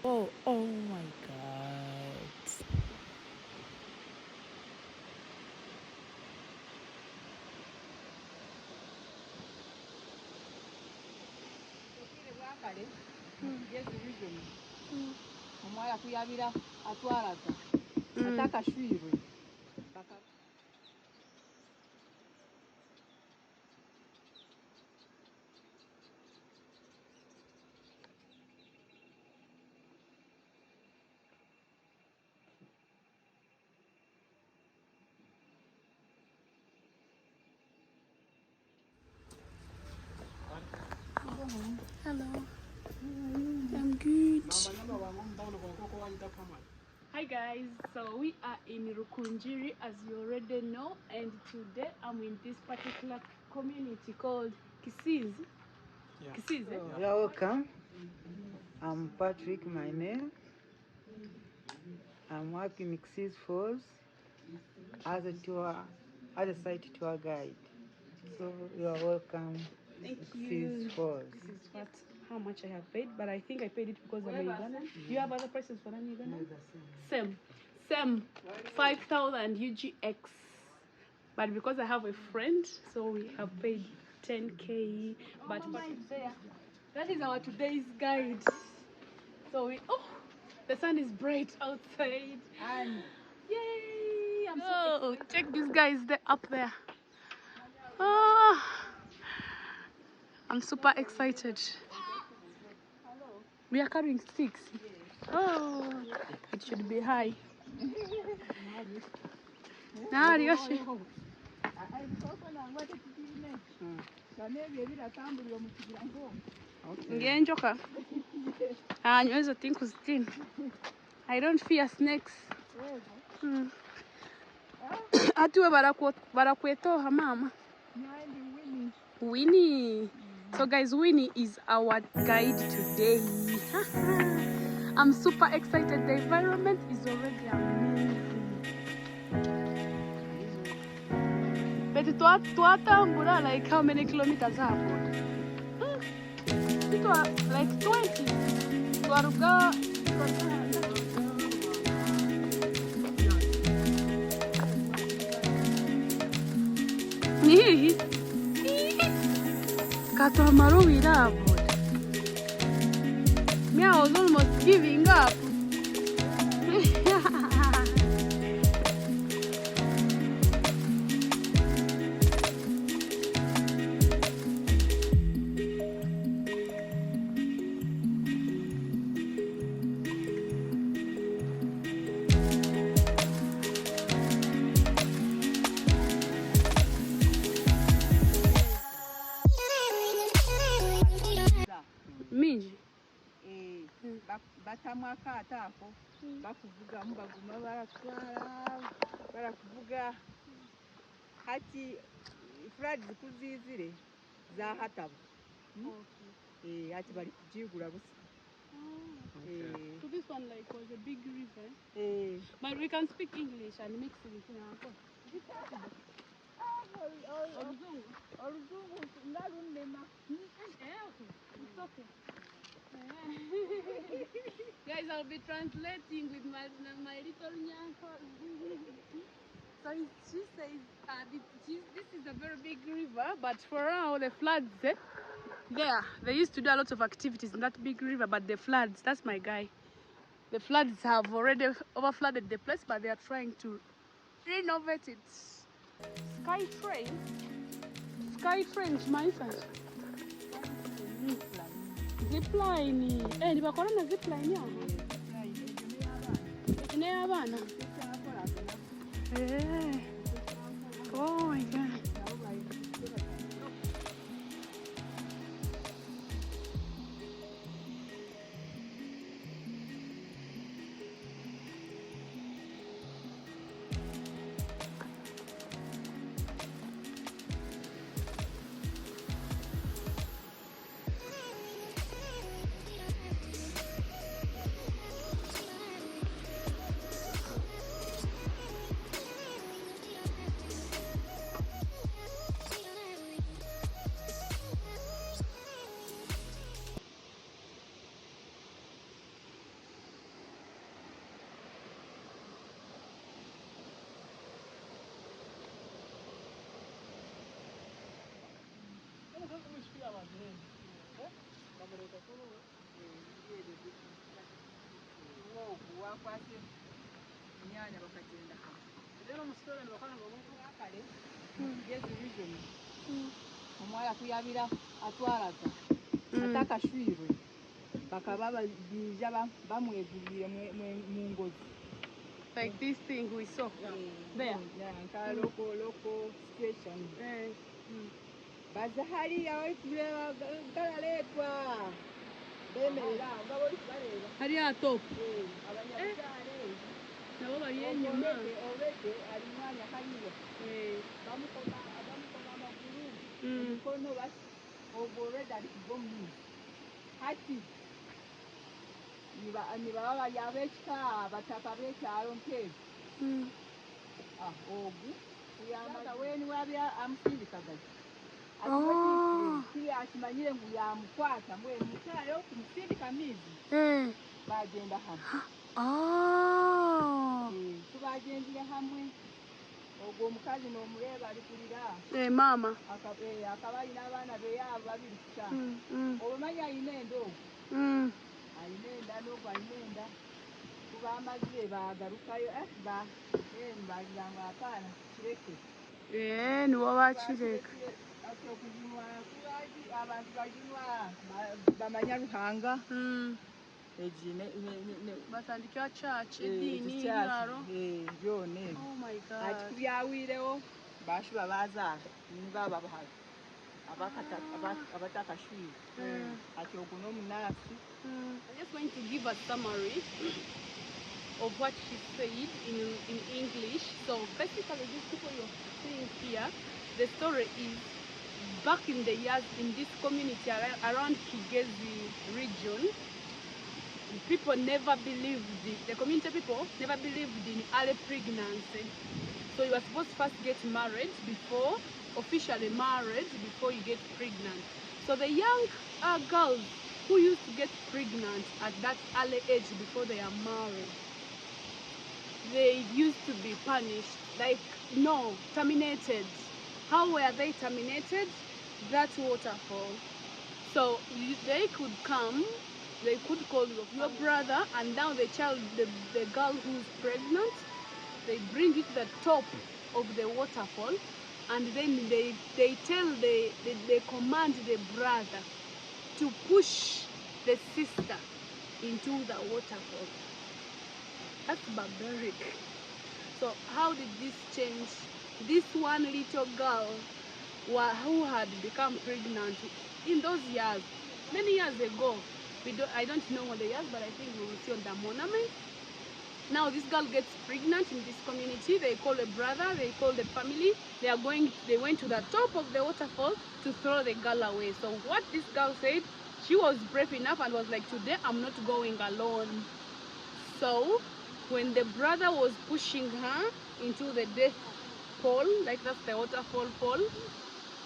Oh, oh my God. Omwala kuyabira atwalaga atakashwirwe. Hello. I'm good. Hi guys, so we are in Rukunjiri as you already know, and today I'm in this particular community called Kisinzi. Yeah. Kisinzi? You're welcome. I'm Patrick, my name. I'm working in Kisinzi Falls as a site tour guide. So you're welcome. Thank Kisinzi you. Falls. This is how much I have paid, but I think I paid it because I'm a Ugandan. Do you have other prices for an Ugandan? Same. 5,000 UGX. But because I have a friend, so we have paid 10K. But that is our today's guide. So the sun is bright outside. And yay! So check these guys up there. I'm super excited. We are carrying 6. Oh, it should be high. Yoshi. Ngenjoka. Nyozo tinku sitini. I don't fear snakes. Atuwe barakwetoha mama. Winnie. So guys, Winnie is our guide today. I'm super excited. The environment is already amazing. But twatambula like how many kilometers have? It was like 20. Twaruga. Katamaro without. Me, I was almost giving up. Minji. Batamu akaato ako bakuvugamu baguma barakuvuga hati floods kuzizire zahataba hati bali kujigula busa. So this one like was a big river. But we can speak English and mix it with our It's okay. Guys, I'll be translating with my little nyanko. So she says this is a very big river, but for now the floods they used to do a lot of activities in that big river, but the floods, that's my guy. The floods have already overflooded the place, but they are trying to renovate it. Skytrain, my son. Zipline. Nibakora na zipline yaho. Ne abana. Oh my God. wakwase enyanya bakagenda kale gezi vision omwala kuyabira atwalaga atakashwirwe bakaba babija bamwegulire mu ngozi Like this thing we saw there. Local station. Baza hariya bari kureba garaletwa bemerera ngabo bareba Hariya top. abanyabutare Nabo bari inyuma. Obede ari mwanya hariya bamukoma amaguru kono basi obede ari kubomu hati niba yabeka bataka bekyalo nkezi ogu kuyamba weni wabya amusindikaga kiri akimanyire ngu yamukwata mbwenu mutale okumusindika mizi bagenda hamwe tubagendire hamwe ogwo omukazi n'omureba ali kulira Mama. akaba alina abaana be yabo babiri kusa obamanya alina enda ogu alina enda n'ogu alina enda kuba amazire bagarukayo bagira ngo hapana kireke niwo bakireka abantu baginwa bamanya ruhanga batandikira church edini byaro byone ati kubyawireho bashuba bazara nibaba bahaga abatakashwire ati ogu n'omunasi. I'm just going to give a summary of what she said in English. So basically these people you're seeing here, the story is back in the years in this community around Kigezi region, people never believed the community people never believed in early pregnancy. So you are supposed to first get married before, officially married before you get pregnant. So the young girls who used to get pregnant at that early age before they are married, they used to be punished, like, no, terminated. How were they terminated? That waterfall. So they could come, they could call your brother, and now the child, the girl who's pregnant, they bring it to the top of the waterfall, and then they command the brother to push the sister into the waterfall. That's barbaric. So how did this change? This one little girl who had become pregnant in those years, many years ago, I don't know what the years, but I think we will see on the monument. Now this girl gets pregnant in this community. They call a brother, they call the family. They went to the top of the waterfall to throw the girl away. So what this girl said, she was brave enough and was like, today I'm not going alone. So when the brother was pushing her into the death pool, like that's the waterfall pool,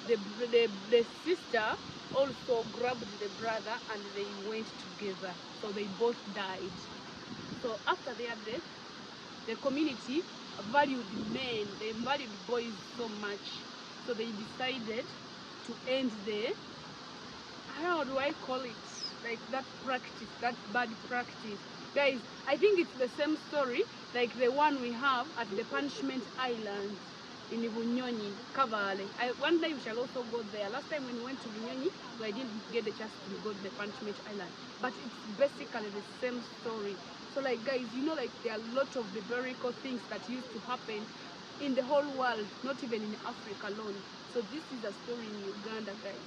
the sister also grabbed the brother and they went together. So they both died. So after their death, the community valued men, they valued boys so much. So they decided to end the, how do I call it? Like that practice, that bad practice. Guys, I think it's the same story like the one we have at the Punishment Island in Bunyonyi, Kavale. One day we shall also go there. Last time when we went to Bunyonyi, I didn't get the chance to go to the Punishment Island. But it's basically the same story. So like guys, you know, like there are a lot of biblical things that used to happen in the whole world, not even in Africa alone. So this is a story in Uganda, guys.